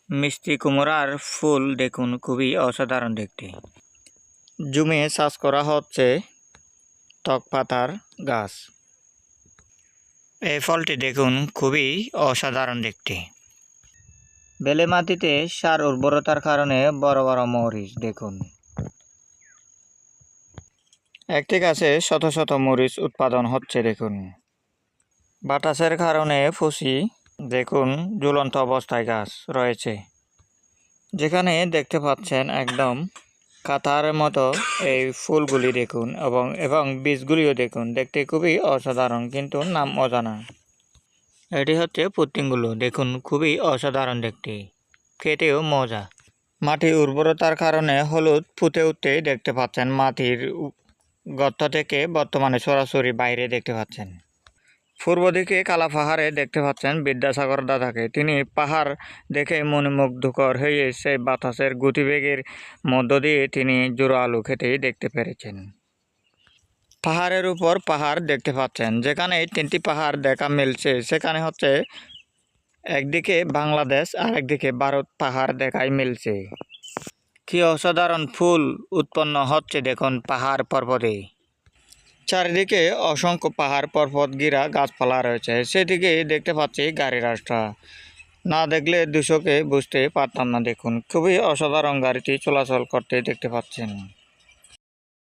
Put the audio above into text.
মিষ্টি কুমড়ার ফুল দেখুন খুবই অসাধারণ দেখতে। জুমে চাষ করা হচ্ছে টক পাতার গাছ। এই ফলটি দেখুন খুবই অসাধারণ দেখতে। বেলে মাটিতে সার উর্বরতার কারণে বড় বড় মরিচ দেখুন। একটি গাছে শত শত মরিচ উৎপাদন হচ্ছে দেখুন। বাতাসের কারণে ফুসি দেখুন ঝুলন্ত অবস্থায় গাছ রয়েছে। যেখানে দেখতে পাচ্ছেন একদম কাতার মতো এই ফুলগুলি দেখুন এবং বীজগুলিও দেখুন, দেখতে খুবই অসাধারণ কিন্তু নাম অজানা। এটি হচ্ছে পুত্তিগুলো দেখুন খুবই অসাধারণ দেখতে, খেতেও মজা। মাটির উর্বরতার কারণে হলুদ ফুটে উঠতে দেখতে পাচ্ছেন। মাটির গর্ত থেকে বর্তমানে সরাসরি বাইরে দেখতে পাচ্ছেন। পূর্ব দিকে কালা পাহাড়ে দেখতে পাচ্ছেন বিদ্যাসাগর দাদাকে। তিনি পাহাড় দেখে মনোমুগ্ধকর হয়ে সেই বাতাসের গতিবেগের মধ্য দিয়ে তিনি জোড়া আলু খেতেই দেখতে পেরেছেন। পাহাড়ের উপর পাহাড় দেখতে পাচ্ছেন। যেখানে তিনটি পাহাড় দেখা মিলছে সেখানে হচ্ছে একদিকে বাংলাদেশ আর একদিকে ভারত পাহাড় দেখাই মিলছে। কি অসাধারণ ফুল উৎপন্ন হচ্ছে দেখুন পাহাড় পর্বতে। চারিদিকে অসংখ্য পাহাড় পর্বত ঘিরা গাছপালা রয়েছে। সেদিকে দেখতে পাচ্ছি গাড়ির রাস্তা। না দেখলে দৃশ্যকে বুঝতে পারতাম না। দেখুন খুবই অসাধারণ গাড়িটি চলাচল করতে দেখতে পাচ্ছেন।